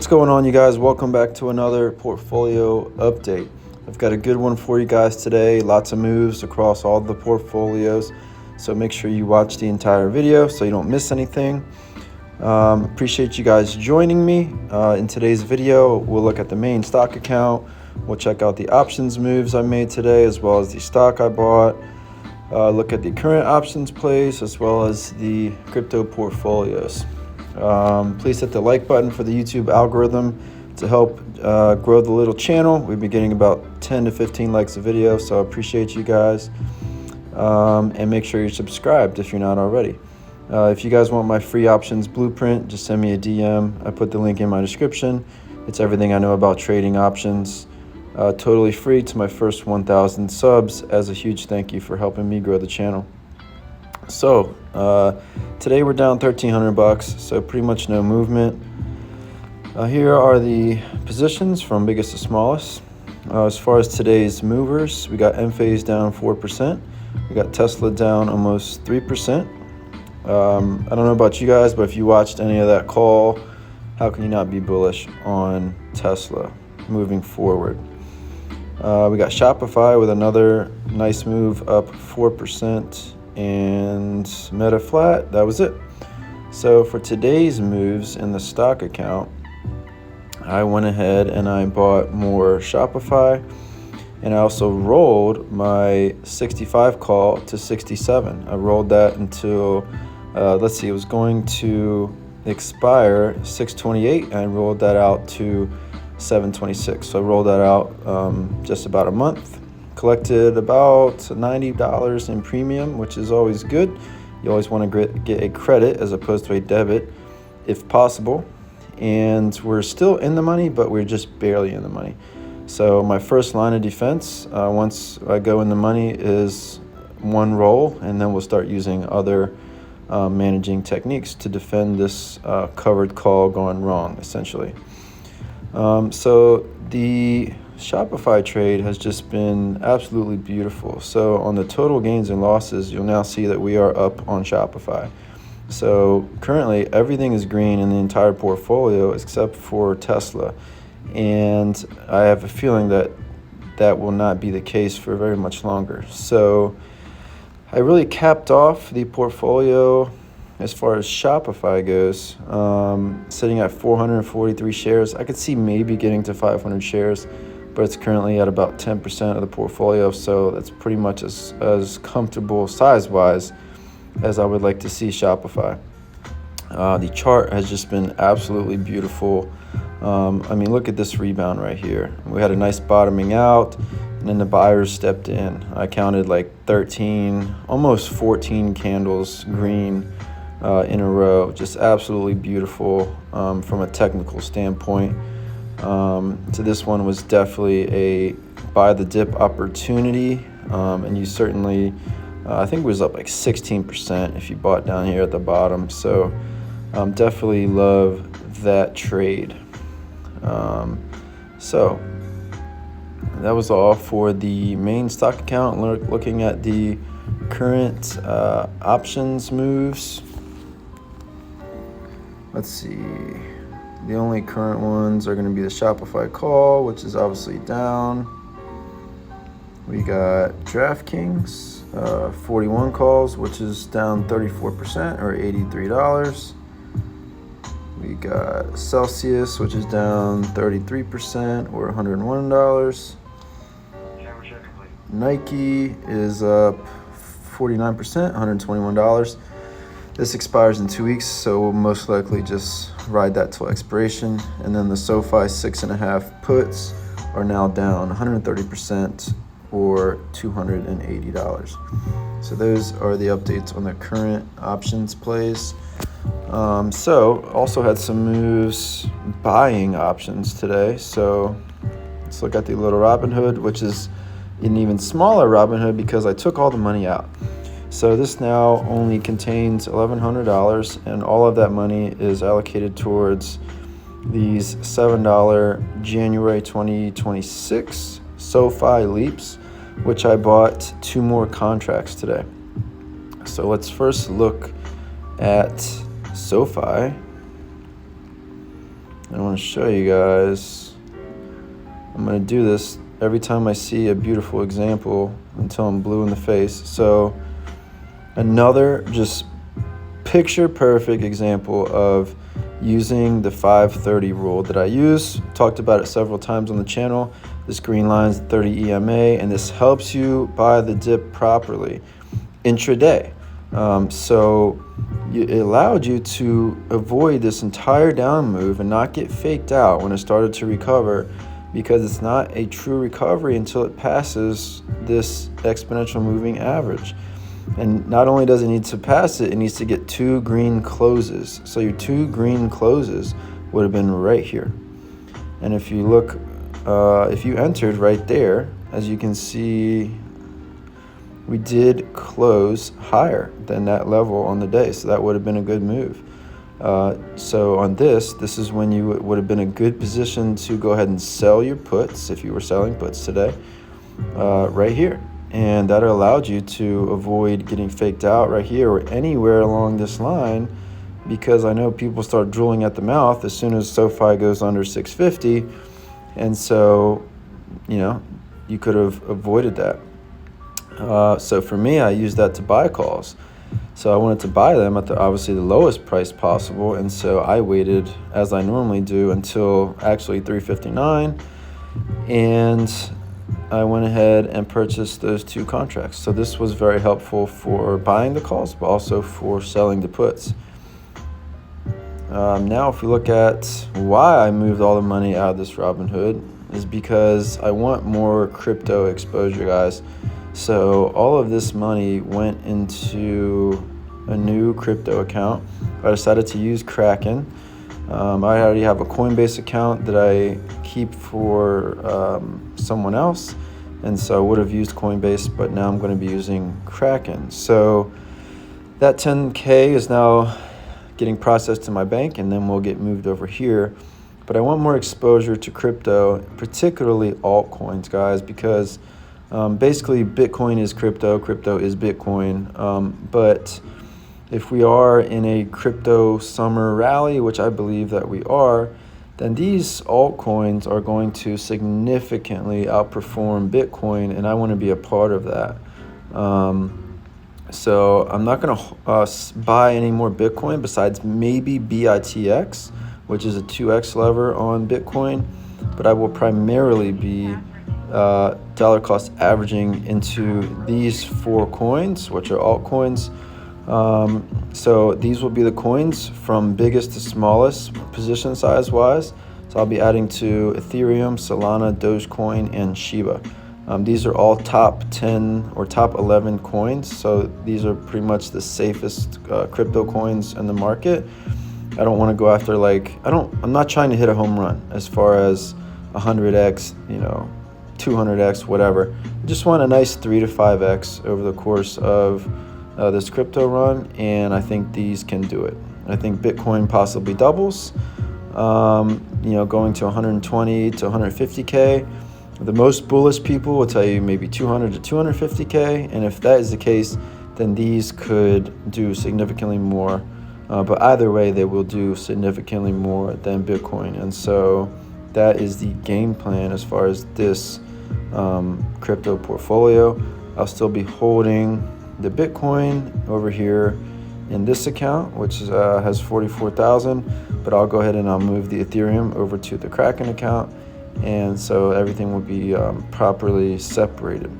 What's going on, you guys? Welcome back to another portfolio update. I've got a good one for you guys today. Lots of moves across all the portfolios, so make sure you watch the entire video so you don't miss anything. Appreciate you guys joining me. In today's video, we'll look at the main stock account. We'll check out the options moves I made today, as well as the stock I bought. Look at the current options plays, as well as the crypto portfolios. Please hit the like button for the YouTube algorithm to help grow the little channel. We've been getting about 10 to 15 likes a video, so I appreciate you guys. And make sure you're subscribed if you're not already. If you guys want my free options blueprint, just send me a DM. I put the link in my description. It's everything I know about trading options. Totally free to my first 1,000 subs, as a huge thank you for helping me grow the channel. So today we're down $1,300, so pretty much no movement. Here are the positions from biggest to smallest. As far as today's movers, we got Enphase down 4%. We got Tesla down almost 3%. I don't know about you guys, but if you watched any of that call, how can you not be bullish on Tesla moving forward? We got Shopify with another nice move, up 4%. And Meta flat. That was it. So for today's moves in the stock account, I went ahead and I bought more Shopify, and I also rolled my 65 call to 67. I rolled that until let's see, it was going to expire 6/28, and I rolled that out to 7/26. So I rolled that out just about a month. Collected about $90 in premium, which is always good. You always want to get a credit as opposed to a debit if possible. And we're still in the money, but we're just barely in the money. So my first line of defense, once I go in the money, is one roll, and then we'll start using other managing techniques to defend this covered call going wrong, essentially. So the Shopify trade has just been absolutely beautiful. So on the total gains and losses, you'll now see that we are up on Shopify. So currently everything is green in the entire portfolio except for Tesla. And I have a feeling that that will not be the case for very much longer. So I really capped off the portfolio as far as Shopify goes, sitting at 443 shares. I could see maybe getting to 500 shares, but it's currently at about 10% of the portfolio, so that's pretty much as comfortable size-wise as I would like to see Shopify. The chart has just been absolutely beautiful. I mean, look at this rebound right here. We had a nice bottoming out, and then the buyers stepped in. I counted like 13, almost 14 candles green in a row. Just absolutely beautiful from a technical standpoint. So this one was definitely a buy the dip opportunity, and you certainly, I think it was up like 16% if you bought down here at the bottom. So definitely love that trade. So that was all for the main stock account. Looking at the current options moves. Let's see. The only current ones are going to be the Shopify call, which is obviously down. We got DraftKings, 41 calls, which is down 34% or $83. We got Celsius, which is down 33% or $101. Nike is up 49%, $121. This expires in 2 weeks, so we'll most likely just ride that till expiration. And then the SoFi 6.5 puts are now down 130% or $280. So those are the updates on the current options plays. So also had some moves buying options today. So let's look at the little Robinhood, which is an even smaller Robinhood because I took all the money out. So this now only contains $1,100, and all of that money is allocated towards these $7 January 2026 SoFi Leaps, which I bought 2 more contracts today. So let's first look at SoFi. I want to show you guys. I'm going to do this every time I see a beautiful example until I'm blue in the face. So another just picture perfect example of using the 530 rule that I use. Talked about it several times on the channel. This green line is 30 EMA, and this helps you buy the dip properly intraday. So it allowed you to avoid this entire down move and not get faked out when it started to recover, because it's not a true recovery until it passes this exponential moving average. And not only does it need to pass it, it needs to get 2 green closes. So your 2 green closes would have been right here. And if you look, if you entered right there, as you can see, we did close higher than that level on the day. So that would have been a good move. So on this is when you would have been a good position to go ahead and sell your puts if you were selling puts today, right here. And that allowed you to avoid getting faked out right here or anywhere along this line, because I know people start drooling at the mouth as soon as SoFi goes under 650. And so, you could have avoided that. So for me, I used that to buy calls. So I wanted to buy them at obviously the lowest price possible. And so I waited, as I normally do, until actually 359. And I went ahead and purchased those 2 contracts. So this was very helpful for buying the calls, but also for selling the puts. Now, if we look at why I moved all the money out of this Robinhood, is because I want more crypto exposure, guys. So all of this money went into a new crypto account. I decided to use Kraken. I already have a Coinbase account that I keep for someone else, and so I would have used Coinbase, but now I'm going to be using Kraken. So that 10K is now getting processed to my bank, and then we'll get moved over here. But I want more exposure to crypto, particularly altcoins, guys, because basically Bitcoin is crypto, crypto is Bitcoin, but if we are in a crypto summer rally, which I believe that we are, then these altcoins are going to significantly outperform Bitcoin, and I want to be a part of that. So I'm not going to buy any more Bitcoin besides maybe BITX, which is a 2x lever on Bitcoin, but I will primarily be dollar cost averaging into these 4 coins, which are altcoins. So these will be the coins from biggest to smallest position size wise. So I'll be adding to Ethereum, Solana, Dogecoin, and Shiba. These are all top 10 or top 11 coins. So these are pretty much the safest crypto coins in the market. I don't want to go after I'm not trying to hit a home run as far as 100x, 200x, whatever. I just want a nice 3 to 5x over the course of this crypto run, and I think these can do it. I think Bitcoin possibly doubles, going to 120 to 150K. The most bullish people will tell you maybe 200 to 250K, and if that is the case, then these could do significantly more. But either way, they will do significantly more than Bitcoin, and so that is the game plan as far as this crypto portfolio. I'll still be holding the Bitcoin over here in this account, which has 44,000, but I'll go ahead and I'll move the Ethereum over to the Kraken account, and so everything will be properly separated.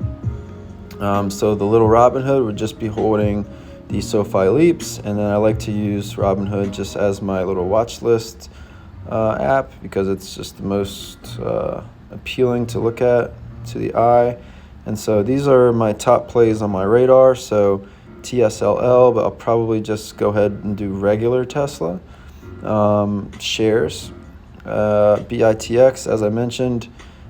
So the little Robinhood would just be holding the SoFi Leaps, and then I like to use Robinhood just as my little watch list app, because it's just the most appealing to look at to the eye. And so these are my top plays on my radar. So TSLL, but I'll probably just go ahead and do regular Tesla shares, BITX, as I mentioned,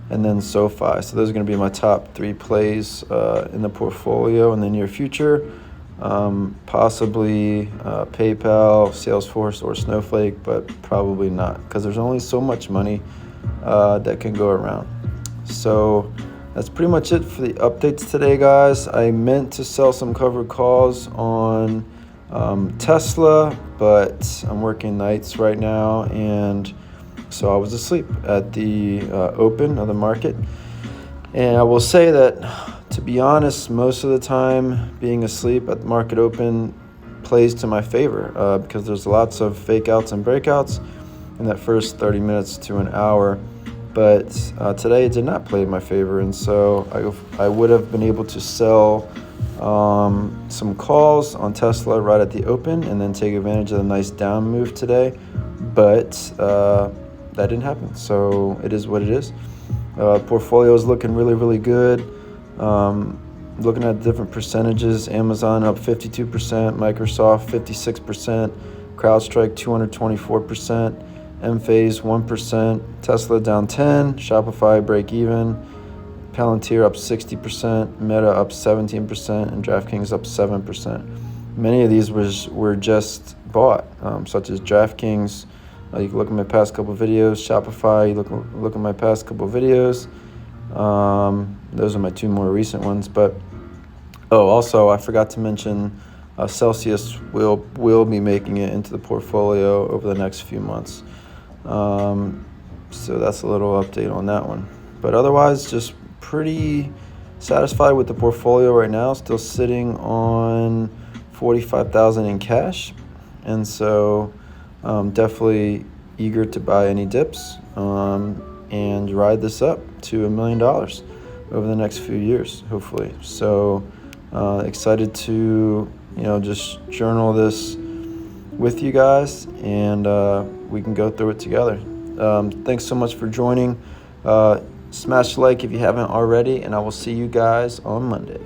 and then SoFi. So those are going to be my top 3 plays in the portfolio in the near future. Possibly PayPal, Salesforce, or Snowflake, but probably not, because there's only so much money that can go around. So that's pretty much it for the updates today, guys. I meant to sell some covered calls on Tesla, but I'm working nights right now, and So I was asleep at the open of the market. And I will say that, to be honest, most of the time being asleep at the market open plays to my favor because there's lots of fake outs and breakouts in that first 30 minutes to an hour. But today it did not play in my favor, and so I would have been able to sell some calls on Tesla right at the open and then take advantage of the nice down move today. But that didn't happen, so it is what it is. Portfolio is looking really, really good. Looking at different percentages, Amazon up 52%, Microsoft 56%, CrowdStrike 224%, Enphase 1%, Tesla down 10%, Shopify break even, Palantir up 60%, Meta up 17%, and DraftKings up 7%. Many of these were just bought, such as DraftKings. You can look at my past couple videos. Shopify, you look at my past couple videos. Those are my two more recent ones. But also I forgot to mention Celsius will be making it into the portfolio over the next few months. So that's a little update on that one. But otherwise, just pretty satisfied with the portfolio right now. Still sitting on $45,000 in cash, and so definitely eager to buy any dips and ride this up to $1 million over the next few years, hopefully. So excited to just journal this with you guys, and we can go through it together. Thanks so much for joining. Smash like if you haven't already, and I will see you guys on Monday.